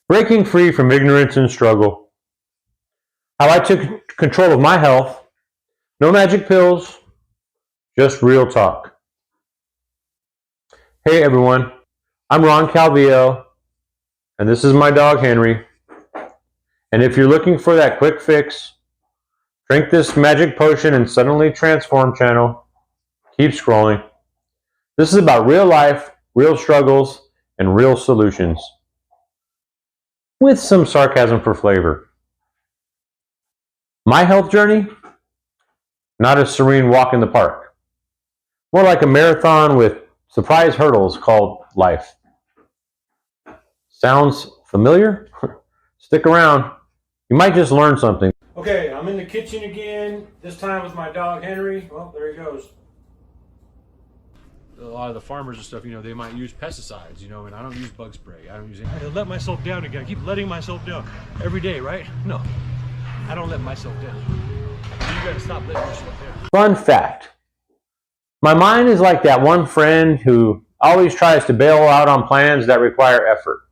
Breaking free from ignorance and struggle. How I took control of my health. No magic pills, just real talk. Hey everyone, I'm Ron Calvillo, and this is my dog Henry. And if you're looking for that quick fix, drink this magic potion and suddenly transform channel. Keep scrolling. This is about real life, real struggles, and real solutions. With some sarcasm for flavor. My health journey? Not a serene walk in the park. More like a marathon with surprise hurdles called life. Sounds familiar? Stick around. You might just learn something. Okay, I'm in the kitchen again, this time with my dog Henry. Well, there he goes. A lot of the farmers and stuff, they might use pesticides, and I don't use bug spray. I don't use it. I let myself down again. I keep letting myself down every day, right? No, I don't let myself down. You gotta stop letting yourself down. Fun fact. My mind is like that one friend who always tries to bail out on plans that require effort.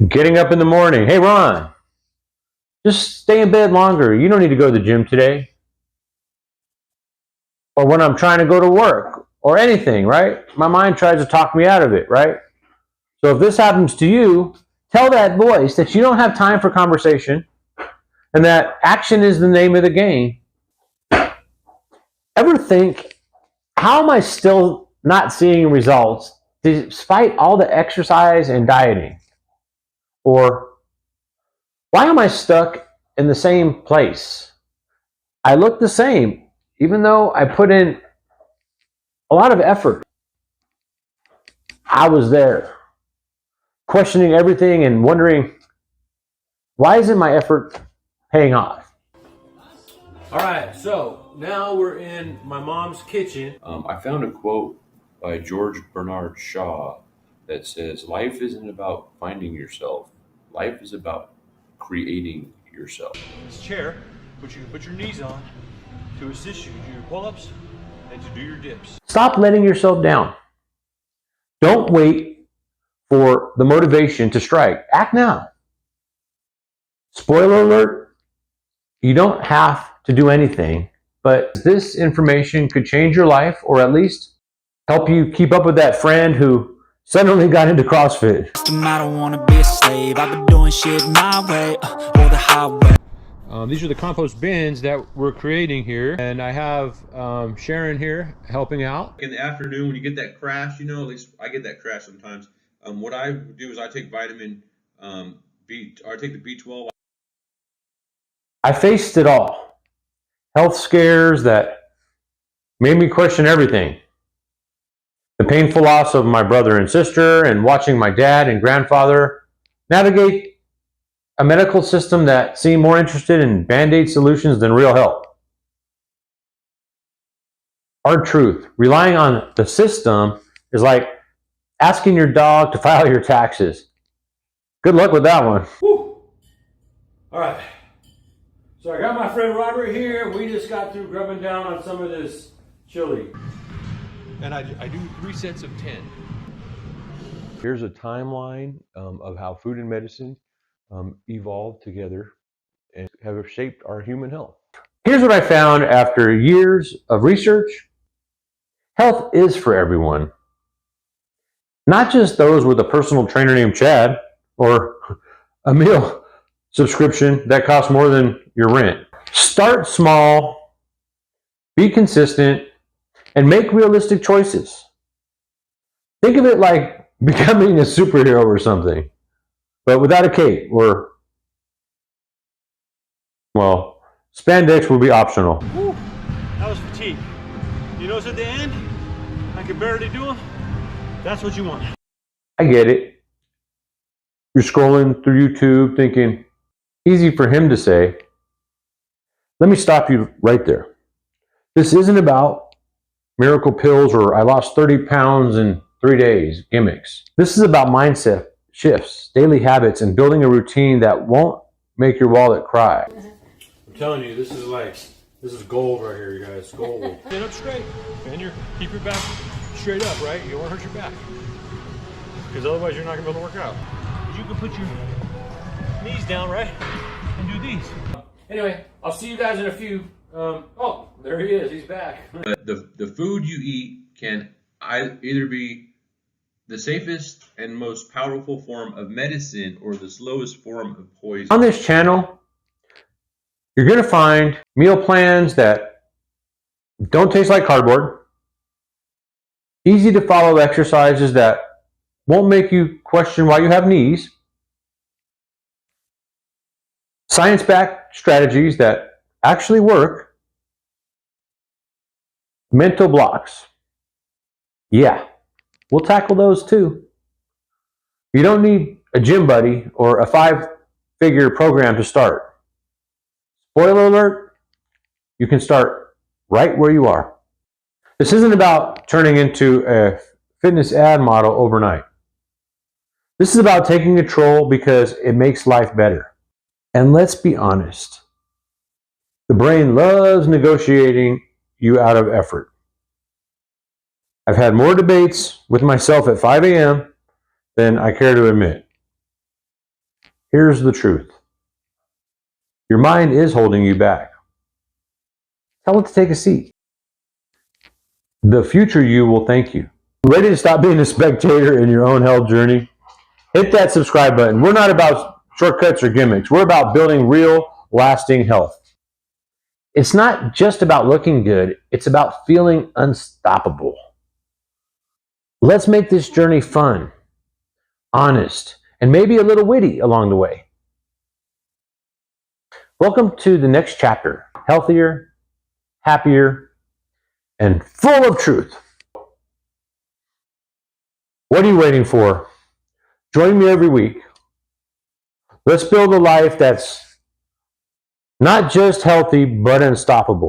Getting up in the morning. Hey, Ron, just stay in bed longer. You don't need to go to the gym today. Or when I'm trying to go to work or anything, right? My mind tries to talk me out of it, right? So if this happens to you, tell that voice that you don't have time for conversation and that action is the name of the game. Ever think, how am I still not seeing results despite all the exercise and dieting? Or why am I stuck in the same place? I look the same, even though I put in a lot of effort. I was there, questioning everything and wondering, why isn't my effort paying off? All right, so now we're in my mom's kitchen. I found a quote by George Bernard Shaw that says, "Life isn't about finding yourself. Life is about creating yourself." This chair, you can put your knees on to assist you to do your pull-ups and to do your dips. Stop letting yourself down. Don't wait for the motivation to strike. Act now. Spoiler alert, you don't have to do anything, but this information could change your life or at least help you keep up with that friend who suddenly got into CrossFit. I don't want to be a slave. I've been doing shit my way or the highway. These are the compost bins that we're creating here, and I have Sharon here helping out. In the afternoon, when you get that crash, at least I get that crash sometimes. What I do is I take vitamin B, or I take the B12. I faced it all. Health scares that made me question everything. The painful loss of my brother and sister, and watching my dad and grandfather navigate a medical system that seemed more interested in Band-Aid solutions than real help. Hard truth. Relying on the system is like asking your dog to file your taxes. Good luck with that one. Whew. All right. So I got my friend Robert here. We just got through grubbing down on some of this chili. And I do 3 sets of 10. Here's a timeline of how food and medicine evolved together and have shaped our human health. Here's what I found after years of research. Health is for everyone. Not just those with a personal trainer named Chad or a meal subscription that costs more than your rent. Start small, be consistent, and make realistic choices. Think of it like becoming a superhero or something, but without a cape, or, well, spandex will be optional. Whew. That was fatigue. You notice at the end, I can barely do them. That's what you want. I get it. You're scrolling through YouTube thinking, easy for him to say. Let me stop you right there. This isn't about miracle pills or I lost 30 pounds in 3 days gimmicks. This is about mindset shifts, daily habits, and building a routine that won't make your wallet cry. I'm telling you, this is gold right here, you guys. Gold. Stand up straight. And keep your back straight up, right? You don't want to hurt your back. Because otherwise you're not going to be able to work out. You can put your knees down, right? And do these. Anyway, I'll see you guys in a few. Oh, there he is. He's back. The food you eat can either be the safest and most powerful form of medicine or the slowest form of poison. On this channel, you're going to find meal plans that don't taste like cardboard, easy to follow exercises that won't make you question why you have knees, science-backed strategies that actually work, mental blocks. Yeah, we'll tackle those too. You don't need a gym buddy or a 5-figure program to start. Spoiler alert, you can start right where you are. This isn't about turning into a fitness ad model overnight. This is about taking control because it makes life better. And let's be honest, the brain loves negotiating you out of effort. I've had more debates with myself at 5 a.m. than I care to admit. Here's the truth. Your mind is holding you back. Tell it to take a seat. The future you will thank you. Ready to stop being a spectator in your own health journey? Hit that subscribe button. We're not about shortcuts or gimmicks. We're about building real, lasting health. It's not just about looking good. It's about feeling unstoppable. Let's make this journey fun, honest, and maybe a little witty along the way. Welcome to the next chapter. Healthier, happier, and full of truth. What are you waiting for? Join me every week. Let's build a life that's not just healthy, but unstoppable.